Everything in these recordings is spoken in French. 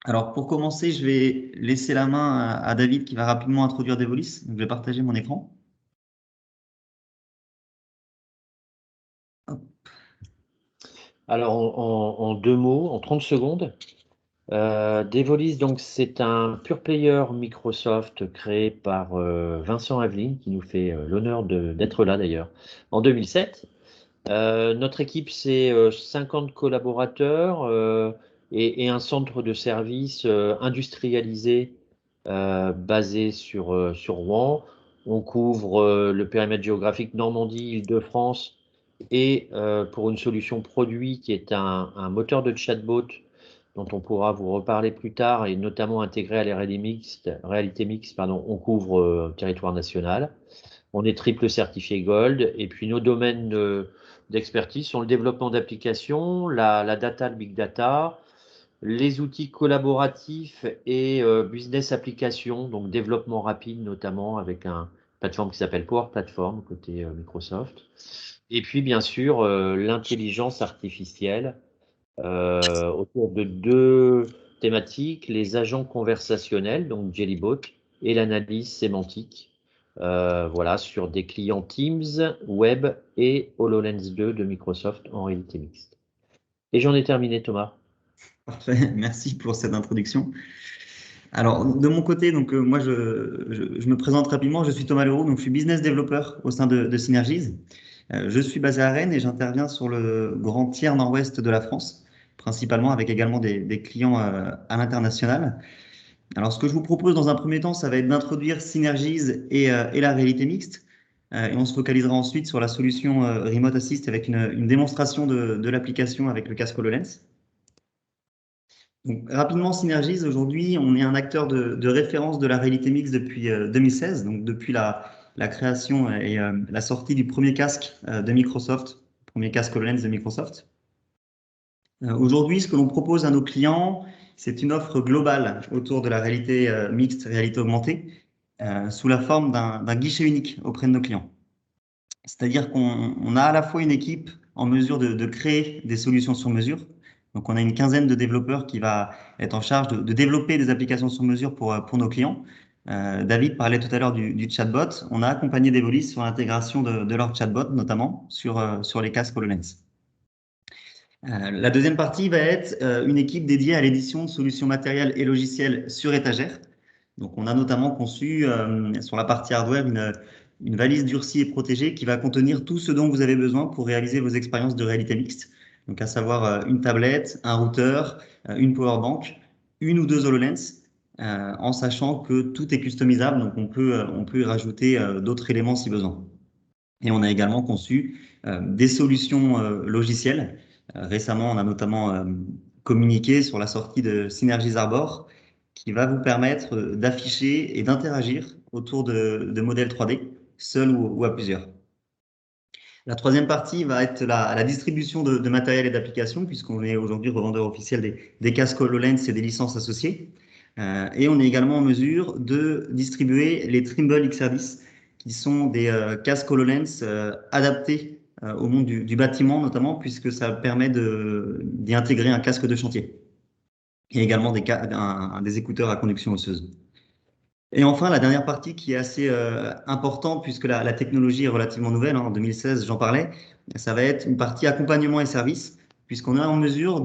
Alors, pour commencer, je vais laisser la main à David qui va rapidement introduire Devolis. Donc, je vais partager mon écran. Hop. Alors, en deux mots, en 30 secondes, Devolis, donc, c'est un pure player Microsoft créé par Vincent Aveline, qui nous fait l'honneur d'être là d'ailleurs, en 2007. Notre équipe, c'est 50 collaborateurs et un centre de service industrialisé basé sur Rouen. On couvre le périmètre géographique Normandie, Île-de-France et pour une solution produit qui est un moteur de chatbot dont on pourra vous reparler plus tard et notamment intégré à la réalité mixte, pardon, on couvre territoire national. On est triple certifié Gold. Et puis nos domaines d'expertise sont le développement d'applications, la data, le big data, les outils collaboratifs et business applications, donc développement rapide notamment avec une plateforme qui s'appelle Power Platform côté Microsoft. Et puis bien sûr l'intelligence artificielle autour de deux thématiques, les agents conversationnels, donc Jellybot, et l'analyse sémantique. Voilà, sur des clients Teams, Web et HoloLens 2 de Microsoft en réalité mixte. Et j'en ai terminé, Thomas. Parfait, merci pour cette introduction. Alors, de mon côté, donc, moi, je me présente rapidement. Je suis Thomas Leroux, donc je suis business developer au sein de Synergies. Je suis basé à Rennes et j'interviens sur le grand tiers nord-ouest de la France, principalement avec également des clients à l'international. Alors, ce que je vous propose dans un premier temps, ça va être d'introduire Synergies et la réalité mixte. Et on se focalisera ensuite sur la solution Remote Assist avec une démonstration de l'application avec le casque HoloLens. Donc, rapidement, Synergies, aujourd'hui, on est un acteur de référence de la réalité mixte depuis 2016, donc depuis la création et la sortie du premier casque de Microsoft, premier casque HoloLens de Microsoft. Aujourd'hui, ce que l'on propose à nos clients, c'est une offre globale autour de la réalité mixte, réalité augmentée, sous la forme d'un guichet unique auprès de nos clients. C'est-à-dire qu'on a à la fois une équipe en mesure de créer des solutions sur mesure. Donc, on a une quinzaine de développeurs qui va être en charge de développer des applications sur mesure pour nos clients. David parlait tout à l'heure du chatbot. On a accompagné Devolis sur l'intégration de leur chatbot, notamment sur les casques HoloLens. La deuxième partie va être une équipe dédiée à l'édition de solutions matérielles et logicielles sur étagère. Donc, on a notamment conçu sur la partie hardware une valise durcie et protégée qui va contenir tout ce dont vous avez besoin pour réaliser vos expériences de réalité mixte. Donc, à savoir une tablette, un routeur, une power bank, une ou deux HoloLens, en sachant que tout est customisable. Donc, on peut y rajouter d'autres éléments si besoin. Et on a également conçu des solutions logicielles. Récemment, on a notamment communiqué sur la sortie de Synergies Arbor, qui va vous permettre d'afficher et d'interagir autour de modèles 3D, seuls ou à plusieurs. La troisième partie va être la distribution de matériel et d'applications, puisqu'on est aujourd'hui revendeur officiel des casques HoloLens et des licences associées. Et on est également en mesure de distribuer les Trimble XR10, qui sont des casques HoloLens adaptés au monde du bâtiment, notamment, puisque ça permet d'y intégrer un casque de chantier et également des écouteurs à conduction osseuse. Et enfin, la dernière partie qui est assez importante, puisque la technologie est relativement nouvelle, hein, en 2016, j'en parlais, ça va être une partie accompagnement et service, puisqu'on est en mesure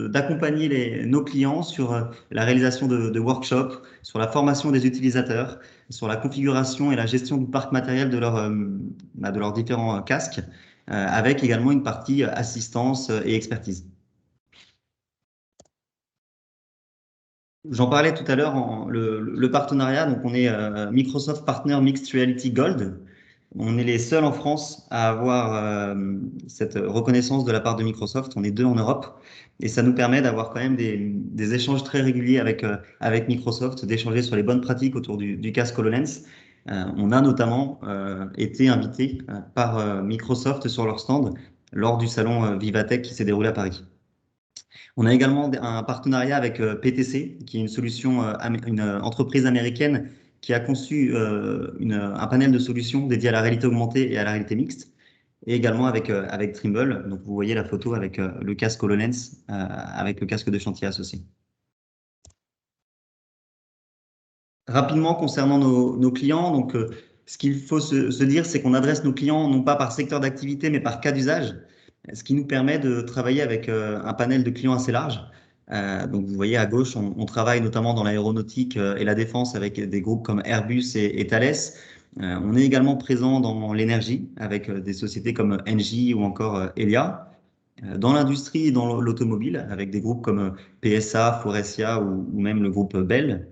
d'accompagner nos clients sur la réalisation de workshops, sur la formation des utilisateurs, sur la configuration et la gestion du parc matériel de leurs différents casques, avec également une partie assistance et expertise. J'en parlais tout à l'heure, le partenariat, donc on est Microsoft Partner Mixed Reality Gold. On est les seuls en France à avoir cette reconnaissance de la part de Microsoft. On est deux en Europe et ça nous permet d'avoir quand même des échanges très réguliers avec Microsoft, d'échanger sur les bonnes pratiques autour du casque HoloLens. On a notamment été invité par Microsoft sur leur stand lors du salon Vivatech qui s'est déroulé à Paris. On a également un partenariat avec PTC, qui est une solution, une entreprise américaine qui a conçu un panel de solutions dédié à la réalité augmentée et à la réalité mixte, et également avec Trimble. Donc, vous voyez la photo avec le casque HoloLens, avec le casque de chantier associé. Rapidement, concernant nos clients, donc, ce qu'il faut se dire, c'est qu'on adresse nos clients non pas par secteur d'activité, mais par cas d'usage, ce qui nous permet de travailler avec un panel de clients assez large. Donc, vous voyez à gauche, on travaille notamment dans l'aéronautique et la défense avec des groupes comme Airbus et Thales. On est également présent dans l'énergie avec des sociétés comme Engie ou encore Elia. Dans l'industrie et dans l'automobile avec des groupes comme PSA, Faurecia ou même le groupe Bell.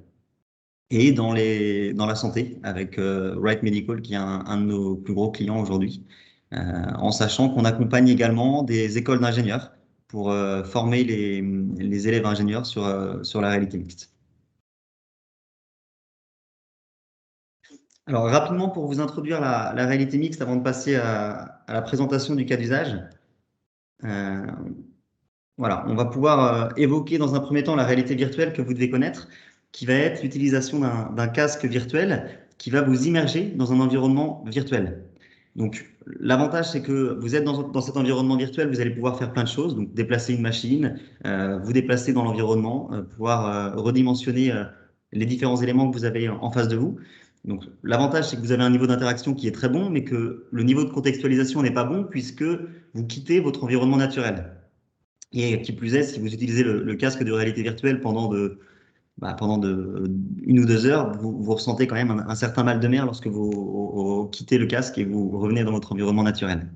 Et dans la santé, avec Wright Medical, qui est un de nos plus gros clients aujourd'hui, en sachant qu'on accompagne également des écoles d'ingénieurs pour former les élèves ingénieurs sur la réalité mixte. Alors, rapidement, pour vous introduire la réalité mixte, avant de passer à la présentation du cas d'usage, euh, voilà, on va pouvoir évoquer dans un premier temps la réalité virtuelle que vous devez connaître, qui va être l'utilisation d'un casque virtuel qui va vous immerger dans un environnement virtuel. Donc, l'avantage, c'est que vous êtes dans cet environnement virtuel, vous allez pouvoir faire plein de choses, donc déplacer une machine, vous déplacer dans l'environnement, pouvoir redimensionner les différents éléments que vous avez en face de vous. Donc, l'avantage, c'est que vous avez un niveau d'interaction qui est très bon, mais que le niveau de contextualisation n'est pas bon puisque vous quittez votre environnement naturel. Et qui plus est, si vous utilisez le casque de réalité virtuelle pendant une ou 2 heures, vous ressentez quand même un certain mal de mer lorsque vous quittez le casque et vous revenez dans votre environnement naturel.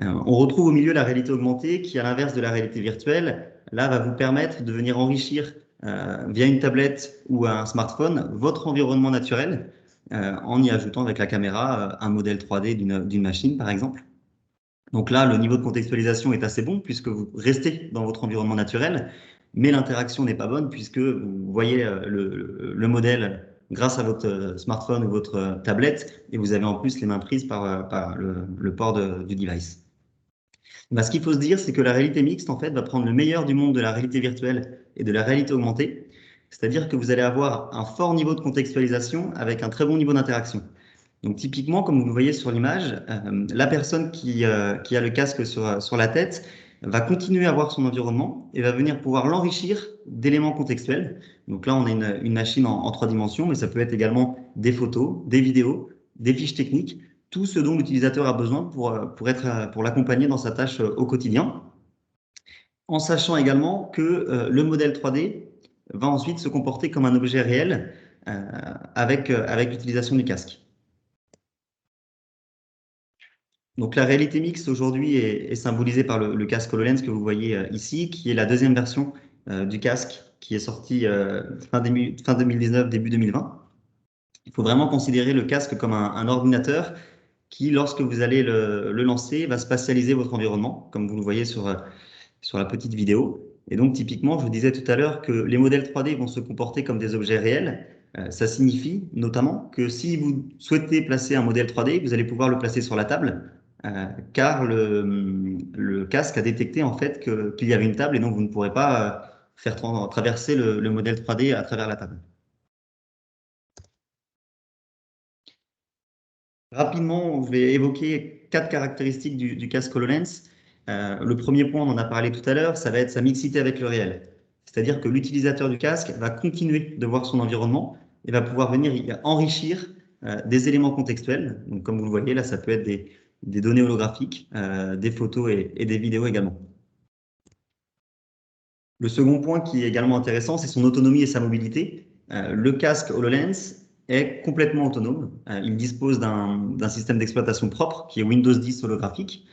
On retrouve au milieu la réalité augmentée qui, à l'inverse de la réalité virtuelle, là, va vous permettre de venir enrichir via une tablette ou un smartphone votre environnement naturel en y ajoutant avec la caméra un modèle 3D d'une machine, par exemple. Donc là, le niveau de contextualisation est assez bon puisque vous restez dans votre environnement naturel, mais l'interaction n'est pas bonne puisque vous voyez le modèle grâce à votre smartphone ou votre tablette et vous avez en plus les mains prises par le port du device. Bah, ce qu'il faut se dire, c'est que la réalité mixte, en fait, va prendre le meilleur du monde de la réalité virtuelle et de la réalité augmentée. C'est-à-dire que vous allez avoir un fort niveau de contextualisation avec un très bon niveau d'interaction. Donc typiquement, comme vous le voyez sur l'image, la personne qui a le casque sur la tête va continuer à voir son environnement et va venir pouvoir l'enrichir d'éléments contextuels. Donc là, on a une machine en 3 dimensions, mais ça peut être également des photos, des vidéos, des fiches techniques, tout ce dont l'utilisateur a besoin pour l'accompagner dans sa tâche au quotidien, en sachant également que le modèle 3D va ensuite se comporter comme un objet réel avec l'utilisation du casque. Donc la réalité mixte aujourd'hui est symbolisée par le casque HoloLens que vous voyez ici, qui est la deuxième version du casque qui est sorti fin 2019, début 2020. Il faut vraiment considérer le casque comme un ordinateur qui, lorsque vous allez le lancer, va spatialiser votre environnement, comme vous le voyez sur la petite vidéo. Et donc typiquement, je vous disais tout à l'heure que les modèles 3D vont se comporter comme des objets réels. Ça signifie notamment que si vous souhaitez placer un modèle 3D, vous allez pouvoir le placer sur la table, car le casque a détecté en fait qu'il y avait une table et donc vous ne pourrez pas faire traverser le modèle 3D à travers la table. Rapidement, je vais évoquer 4 caractéristiques du casque HoloLens. Le premier point, on en a parlé tout à l'heure, ça va être sa mixité avec le réel. C'est-à-dire que l'utilisateur du casque va continuer de voir son environnement et va pouvoir venir y enrichir des éléments contextuels. Donc, comme vous le voyez, là, ça peut être des données holographiques, des photos et des vidéos également. Le second point qui est également intéressant, c'est son autonomie et sa mobilité. Le casque HoloLens est complètement autonome. Il dispose d'un système d'exploitation propre qui est Windows 10 holographique.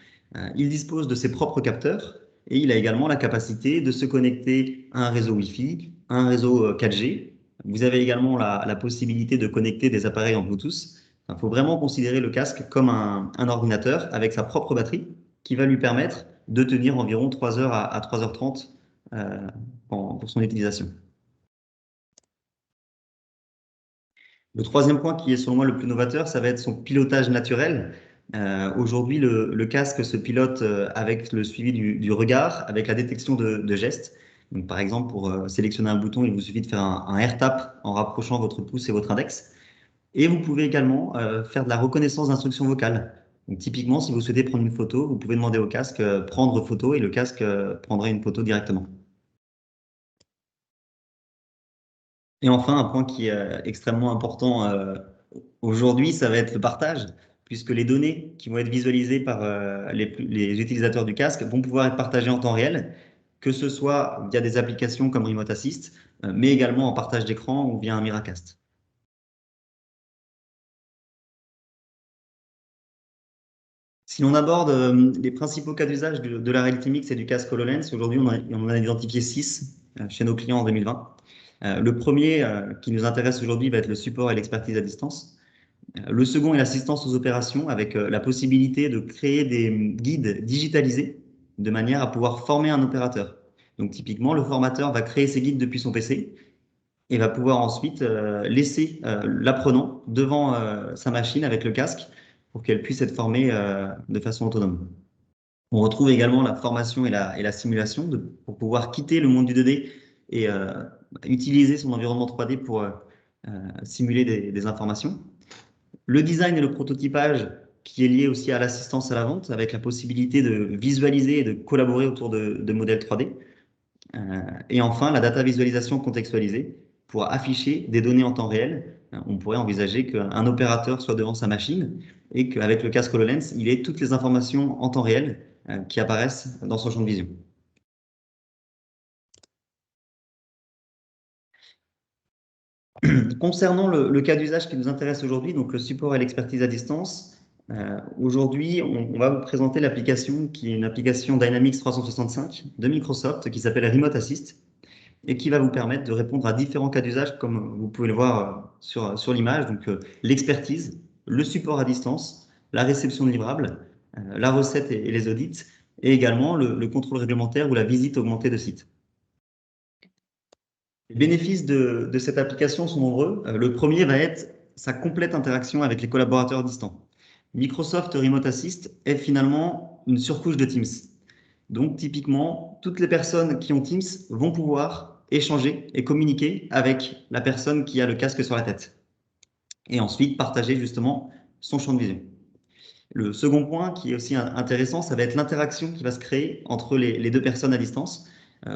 Il dispose de ses propres capteurs et il a également la capacité de se connecter à un réseau Wi-Fi, à un réseau 4G. Vous avez également la possibilité de connecter des appareils en Bluetooth. Il faut vraiment considérer le casque comme un ordinateur avec sa propre batterie qui va lui permettre de tenir environ 3 heures à 3h30 pour son utilisation. Le troisième point qui est selon moi le plus novateur, ça va être son pilotage naturel. Aujourd'hui, le casque se pilote avec le suivi du regard, avec la détection de gestes. Donc, par exemple, pour sélectionner un bouton, il vous suffit de faire un air tap en rapprochant votre pouce et votre index. Et vous pouvez également faire de la reconnaissance d'instructions vocales. Donc, typiquement, si vous souhaitez prendre une photo, vous pouvez demander au casque prendre photo et le casque prendra une photo directement. Et enfin, un point qui est extrêmement important aujourd'hui, ça va être le partage, puisque les données qui vont être visualisées par les utilisateurs du casque vont pouvoir être partagées en temps réel, que ce soit via des applications comme Remote Assist, mais également en partage d'écran ou via un Miracast. Si l'on aborde les principaux cas d'usage de la réalité mixte et du casque HoloLens, aujourd'hui on en a identifié 6 chez nos clients en 2020. Le premier qui nous intéresse aujourd'hui va être le support et l'expertise à distance. Le second est l'assistance aux opérations avec la possibilité de créer des guides digitalisés de manière à pouvoir former un opérateur. Donc typiquement, le formateur va créer ses guides depuis son PC et va pouvoir ensuite laisser l'apprenant devant sa machine avec le casque pour qu'elle puisse être formée de façon autonome. On retrouve également la formation et la simulation pour pouvoir quitter le monde du 2D et utiliser son environnement 3D pour simuler des informations. Le design et le prototypage qui est lié aussi à l'assistance à la vente avec la possibilité de visualiser et de collaborer autour de modèles 3D. Et enfin, la data visualisation contextualisée pour afficher des données en temps réel. On pourrait envisager qu'un opérateur soit devant sa machine et qu'avec le casque HoloLens, il ait toutes les informations en temps réel qui apparaissent dans son champ de vision. Concernant le cas d'usage qui nous intéresse aujourd'hui, donc le support et l'expertise à distance, aujourd'hui, on va vous présenter l'application qui est une application Dynamics 365 de Microsoft qui s'appelle Remote Assist et qui va vous permettre de répondre à différents cas d'usage comme vous pouvez le voir sur l'image, donc l'expertise, le support à distance, la réception de livrables, la recette et les audits, et également le contrôle réglementaire ou la visite augmentée de site. Les bénéfices de cette application sont nombreux. Le premier va être sa complète interaction avec les collaborateurs distants. Microsoft Remote Assist est finalement une surcouche de Teams. Donc, typiquement, toutes les personnes qui ont Teams vont pouvoir échanger et communiquer avec la personne qui a le casque sur la tête. Et ensuite, partager justement son champ de vision. Le second point qui est aussi intéressant, ça va être l'interaction qui va se créer entre les deux personnes à distance,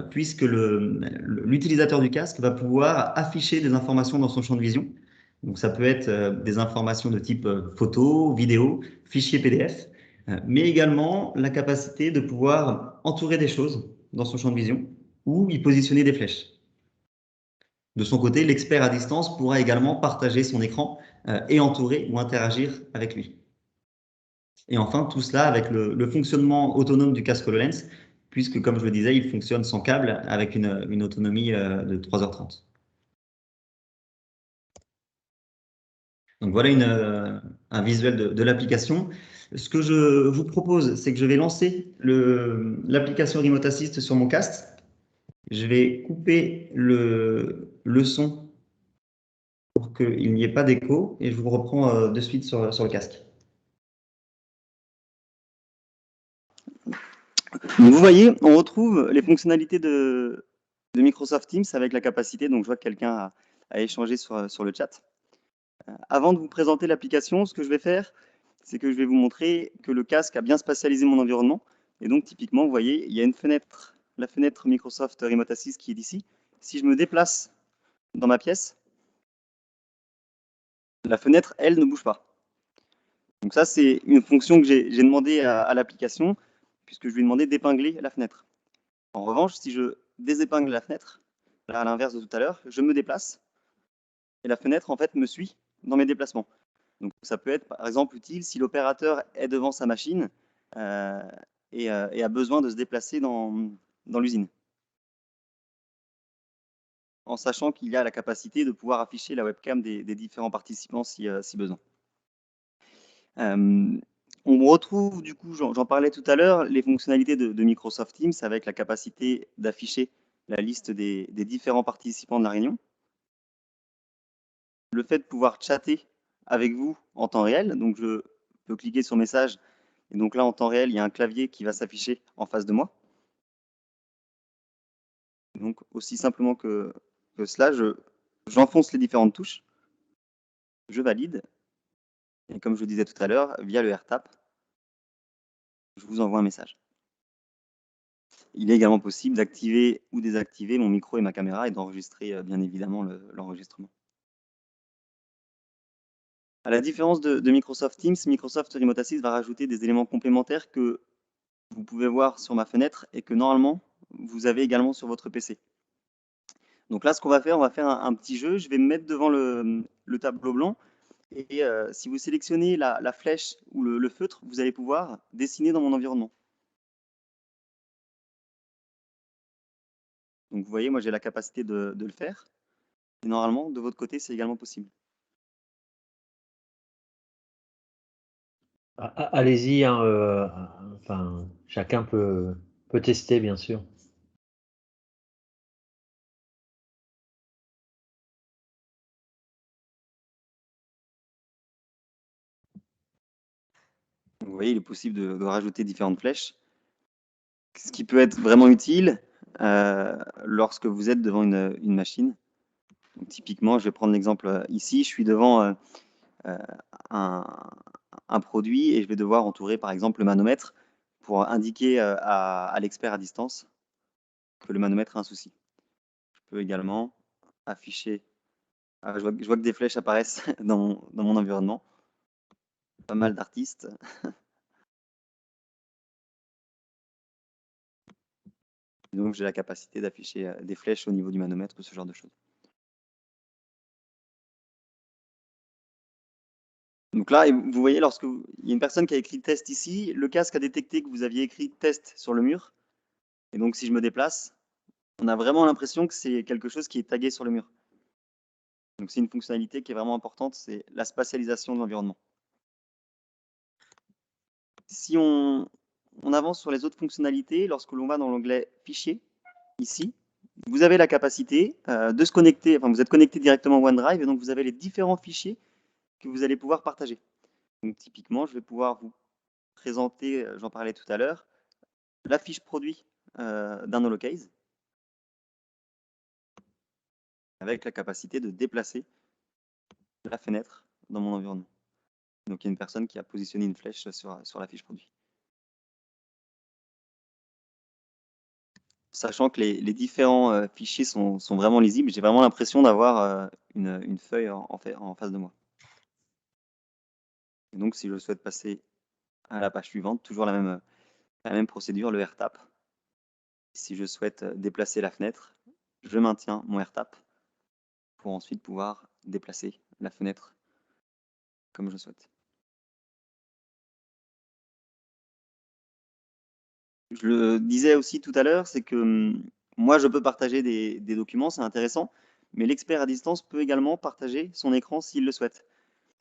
puisque l'utilisateur du casque va pouvoir afficher des informations dans son champ de vision. Donc ça peut être des informations de type photo, vidéo, fichier PDF, mais également la capacité de pouvoir entourer des choses dans son champ de vision ou y positionner des flèches. De son côté, l'expert à distance pourra également partager son écran et entourer ou interagir avec lui. Et enfin, tout cela avec le fonctionnement autonome du casque HoloLens, puisque, comme je le disais, il fonctionne sans câble avec une autonomie de 3h30. Donc voilà un visuel de l'application. Ce que je vous propose, c'est que je vais lancer l'application Remote Assist sur mon casque. Je vais couper le son pour qu'il n'y ait pas d'écho et je vous reprends de suite sur le casque. Donc vous voyez, on retrouve les fonctionnalités de Microsoft Teams avec la capacité, donc je vois que quelqu'un a échangé sur le chat. Avant de vous présenter l'application, ce que je vais faire, c'est que je vais vous montrer que le casque a bien spatialisé mon environnement. Et donc typiquement, vous voyez, il y a une fenêtre, la fenêtre Microsoft Remote Assist qui est ici. Si je me déplace dans ma pièce, la fenêtre, elle, ne bouge pas. Donc ça, c'est une fonction que j'ai demandé à l'application, puisque je lui ai demandé d'épingler la fenêtre. En revanche, si je désépingle la fenêtre, là, à l'inverse de tout à l'heure, je me déplace et la fenêtre, en fait, me suit dans mes déplacements. Donc, ça peut être, par exemple, utile si l'opérateur est devant sa machine et a besoin de se déplacer dans l'usine, en sachant qu'il y a la capacité de pouvoir afficher la webcam des différents participants si besoin. On retrouve, du coup, j'en parlais tout à l'heure, les fonctionnalités de Microsoft Teams avec la capacité d'afficher la liste des différents participants de la réunion. Le fait de pouvoir chatter avec vous en temps réel, donc je peux cliquer sur message, et donc là, en temps réel, il y a un clavier qui va s'afficher en face de moi. Donc, aussi simplement que cela, j'enfonce les différentes touches, je valide, et comme je le disais tout à l'heure, via le AirTap, je vous envoie un message. il est également possible d'activer ou désactiver mon micro et ma caméra et d'enregistrer bien évidemment l'enregistrement. À la différence de Microsoft Teams, Microsoft Remote Assist va rajouter des éléments complémentaires que vous pouvez voir sur ma fenêtre et que normalement, vous avez également sur votre PC. Donc là, ce qu'on va faire, on va faire un petit jeu. Je vais me mettre devant le tableau blanc et si vous sélectionnez la flèche ou le feutre, vous allez pouvoir dessiner dans mon environnement. Donc vous voyez, moi j'ai la capacité de le faire. Et normalement, de votre côté, c'est également possible. Allez-y, hein, enfin, chacun peut tester, bien sûr. Vous voyez, il est possible de rajouter différentes flèches, ce qui peut être vraiment utile lorsque vous êtes devant une machine. Donc, typiquement, je vais prendre l'exemple ici, je suis devant un produit et je vais devoir entourer par exemple le manomètre pour indiquer à l'expert à distance que le manomètre a un souci. Je peux également afficher, je vois que des flèches apparaissent dans mon environnement, pas mal d'artistes. Donc j'ai la capacité d'afficher des flèches au niveau du manomètre, ce genre de choses. Donc là, vous voyez, il y a une personne qui a écrit test ici, le casque a détecté que vous aviez écrit test sur le mur. Et donc si je me déplace, on a vraiment l'impression que c'est quelque chose qui est tagué sur le mur. Donc c'est une fonctionnalité qui est vraiment importante, c'est la spatialisation de l'environnement. Si on avance sur les autres fonctionnalités, lorsque l'on va dans l'onglet Fichier, ici, vous avez la capacité de se connecter, enfin vous êtes connecté directement au OneDrive et donc vous avez les différents fichiers que vous allez pouvoir partager. Donc typiquement, je vais pouvoir vous présenter, j'en parlais tout à l'heure, la fiche produit d'un holocase avec la capacité de déplacer la fenêtre dans mon environnement. Donc il y a une personne qui a positionné une flèche sur la fiche produit. Sachant que les différents fichiers sont vraiment lisibles, j'ai vraiment l'impression d'avoir une feuille en face de moi. Et donc si je souhaite passer à la page suivante, toujours la même procédure, le RTAP. Si je souhaite déplacer la fenêtre, je maintiens mon RTAP pour ensuite pouvoir déplacer la fenêtre comme je souhaite. Je le disais aussi tout à l'heure, c'est que moi, je peux partager des documents, c'est intéressant, mais l'expert à distance peut également partager son écran s'il le souhaite.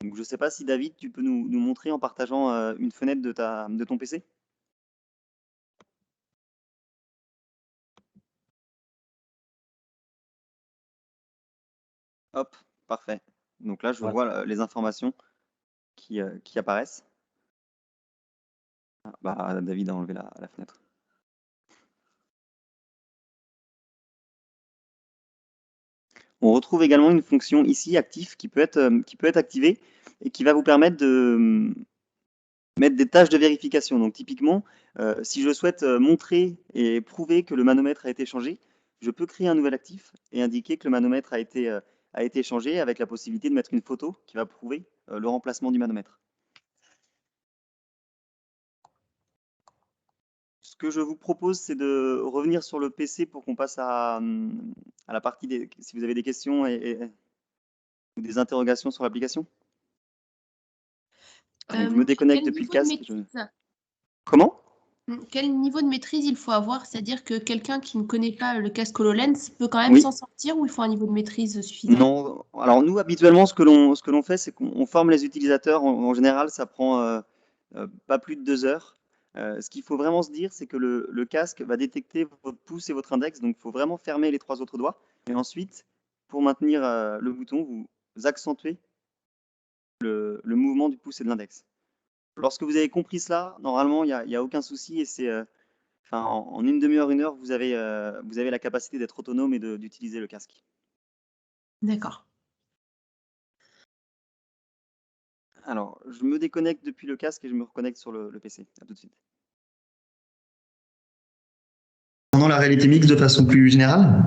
Donc, je ne sais pas si David, tu peux nous montrer en partageant une fenêtre de ton PC. Hop, parfait. Donc là, je Ouais. vois les informations qui apparaissent. Ah, bah, David a enlevé la fenêtre. On retrouve également une fonction ici, actif, qui peut être activée et qui va vous permettre de mettre des tâches de vérification. Donc typiquement, si je souhaite montrer et prouver que le manomètre a été changé, je peux créer un nouvel actif et indiquer que le manomètre a été changé avec la possibilité de mettre une photo qui va prouver le remplacement du manomètre. Ce que je vous propose, c'est de revenir sur le PC pour qu'on passe à la partie si vous avez des questions ou des interrogations sur l'application. Donc je me déconnecte Quel depuis le niveau de casque. maîtrise? Comment? Quel niveau de maîtrise il faut avoir? C'est-à-dire que quelqu'un qui ne connaît pas le casque HoloLens peut quand même Oui. s'en sortir ou il faut un niveau de maîtrise suffisant? Non, alors nous habituellement ce que l'on fait, c'est qu'on forme les utilisateurs. En général, ça prend pas plus de 2 heures. Ce qu'il faut vraiment se dire, c'est que le casque va détecter votre pouce et votre index, donc il faut vraiment fermer les 3 autres doigts. Et ensuite, pour maintenir le bouton, vous accentuez le mouvement du pouce et de l'index. Lorsque vous avez compris cela, normalement, il y a aucun souci et c'est enfin, en une demi-heure, 1 heure, vous avez la capacité d'être autonome et d'utiliser le casque. D'accord. Alors, je me déconnecte depuis le casque et je me reconnecte sur le PC. À tout de suite. la réalité mixte de façon plus générale?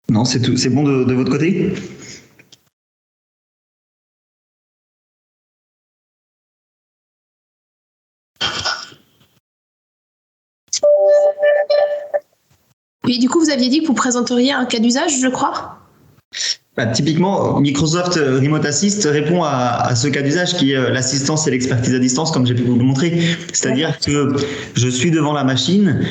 Non, c'est tout, c'est bon de votre côté? Oui, du coup, vous aviez dit que vous présenteriez un cas d'usage, je crois. Typiquement, Microsoft Remote Assist répond à ce cas d'usage qui est l'assistance et l'expertise à distance, comme j'ai pu vous le montrer. C'est-à-dire que je suis devant la machine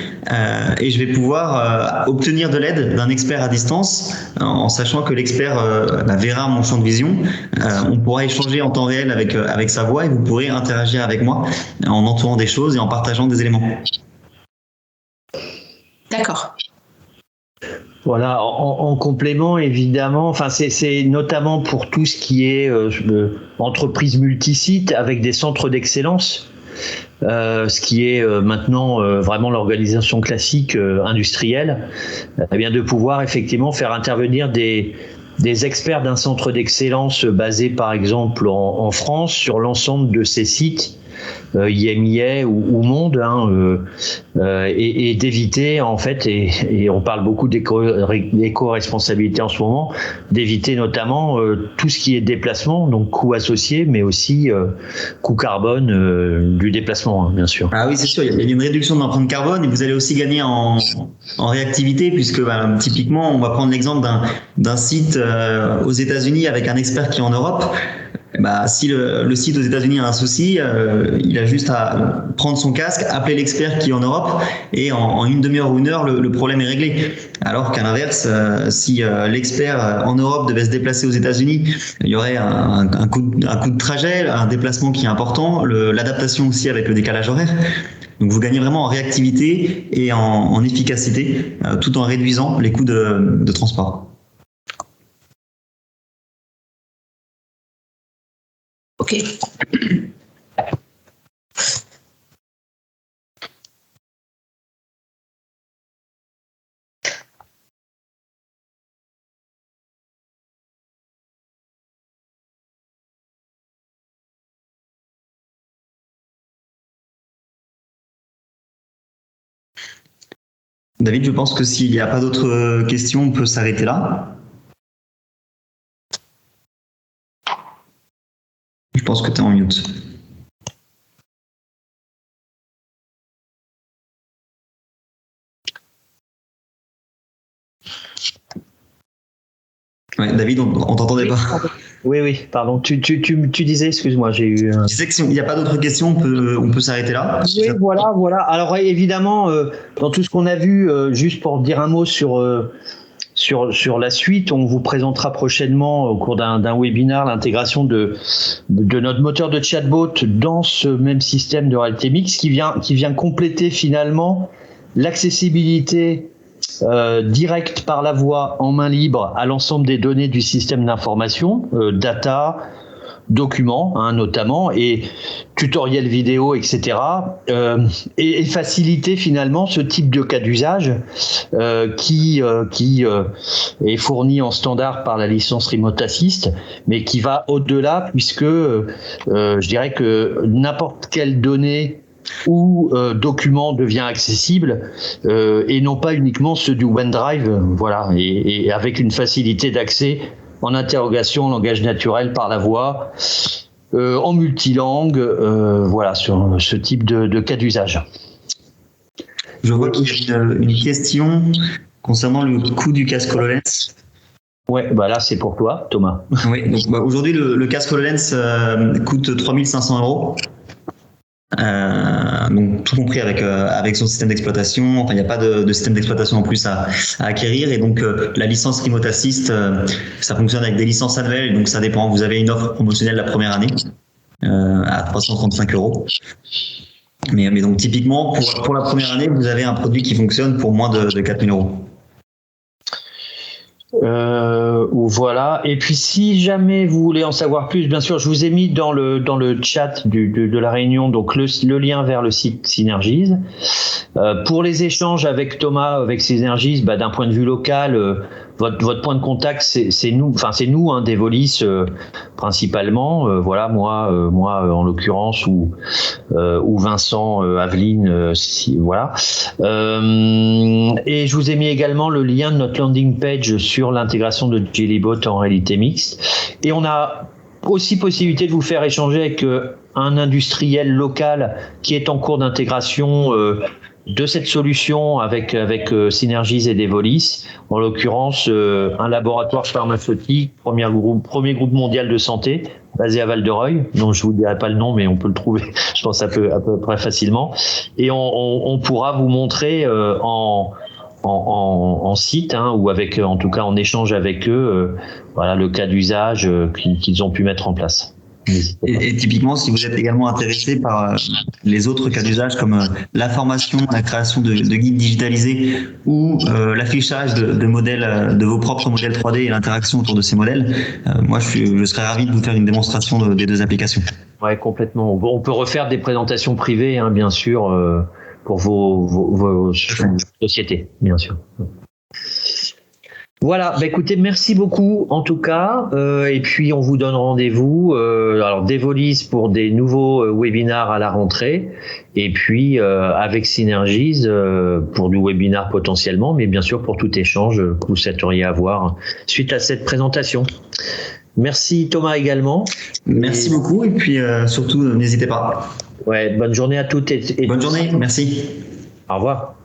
et je vais pouvoir obtenir de l'aide d'un expert à distance en sachant que l'expert verra mon champ de vision. On pourra échanger en temps réel avec sa voix et vous pourrez interagir avec moi en entourant des choses et en partageant des éléments. D'accord. Voilà, en complément, évidemment, enfin, c'est notamment pour tout ce qui est entreprise multisite avec des centres d'excellence, ce qui est maintenant vraiment l'organisation classique industrielle, eh bien de pouvoir effectivement faire intervenir des experts d'un centre d'excellence basé par exemple en France sur l'ensemble de ces sites. IMIA ou Monde, et d'éviter en fait, et on parle beaucoup d'éco-responsabilité en ce moment, d'éviter notamment tout ce qui est déplacement, donc coûts associés, mais aussi coût carbone du déplacement, bien sûr. Ah oui, c'est sûr, il y a une réduction de l'empreinte carbone et vous allez aussi gagner en réactivité puisque typiquement, on va prendre l'exemple d'un site aux États-Unis avec un expert qui est en Europe. Si le site aux États-Unis a un souci, il a juste à prendre son casque, appeler l'expert qui est en Europe et en une demi-heure ou une heure, le problème est réglé. Alors qu'à l'inverse, si l'expert en Europe devait se déplacer aux États-Unis, il y aurait un coût de trajet, un déplacement qui est important, l'adaptation aussi avec le décalage horaire. Donc vous gagnez vraiment en réactivité et en efficacité, tout en réduisant les coûts de transport. Ok. David, je pense que s'il n'y a pas d'autres questions, on peut s'arrêter là. Je pense que tu es en mute. Ouais, David, on t'entendait pas. Oui, pardon. Tu disais, excuse-moi, j'ai eu. Je disais que s'il n'y a pas d'autres questions, on peut s'arrêter là. Oui, voilà. Alors évidemment, dans tout ce qu'on a vu, juste pour dire un mot sur la suite, on vous présentera prochainement au cours d'un webinaire l'intégration de notre moteur de chatbot dans ce même système de réalité mixte qui vient compléter finalement l'accessibilité directe par la voix en main libre à l'ensemble des données du système d'information, data, documents notamment, et tutoriels vidéo, etc. Et faciliter finalement ce type de cas d'usage qui est fourni en standard par la licence Remote Assist, mais qui va au-delà puisque je dirais que n'importe quelle donnée ou document devient accessible et non pas uniquement ceux du OneDrive, voilà, et avec une facilité d'accès en interrogation, en langage naturel par la voix, en multilangue, voilà, sur ce type de cas d'usage. Je vois qu'il y a une question concernant le coût du casque HoloLens. Ouais, là c'est pour toi, Thomas. Oui, donc aujourd'hui le casque HoloLens coûte 3 500 €. Donc tout compris avec son système d'exploitation. Enfin, il n'y a pas de système d'exploitation en plus à acquérir, et donc la licence Remote Assist, ça fonctionne avec des licences annuelles, et donc ça dépend. Vous avez une offre promotionnelle la première année à 335 €. Mais donc typiquement pour la première année, vous avez un produit qui fonctionne pour moins de 4 000 €. Voilà. Et puis, si jamais vous voulez en savoir plus, bien sûr, je vous ai mis dans le chat de la réunion donc le lien vers le site Synergies. Pour les échanges avec Thomas, avec Synergies, d'un point de vue local, votre point de contact, c'est nous, d'Evolis principalement. Voilà, moi en l'occurrence, ou Vincent, Aveline, voilà. Et je vous ai mis également le lien de notre landing page sur l'intégration de Jellybot en réalité mixte. Et on a aussi possibilité de vous faire échanger avec un industriel local qui est en cours d'intégration de cette solution avec Synergies et Devolis, en l'occurrence un laboratoire pharmaceutique, premier groupe mondial de santé, basé à Val-de-Reuil, dont je vous dirai pas le nom, mais on peut le trouver, je pense à peu près facilement. Et on pourra vous montrer en site, ou avec, en tout cas en échange avec eux, voilà le cas d'usage qu'ils ont pu mettre en place. Et typiquement, si vous êtes également intéressé par les autres cas d'usage comme la formation, la création de guides digitalisés ou l'affichage de modèles, de vos propres modèles 3D et l'interaction autour de ces modèles, moi je serais ravi de vous faire une démonstration des deux applications. Ouais, complètement. On peut refaire des présentations privées, bien sûr, pour vos sociétés, bien sûr. Voilà, écoutez, merci beaucoup en tout cas, et puis on vous donne rendez-vous, alors Devolis pour des nouveaux webinars à la rentrée, et puis avec Synergies pour du webinar potentiellement, mais bien sûr pour tout échange que vous souhaiteriez avoir suite à cette présentation. Merci Thomas également. Merci beaucoup, et puis surtout n'hésitez pas. Ouais, bonne journée à toutes et bonne journée, merci. Au revoir.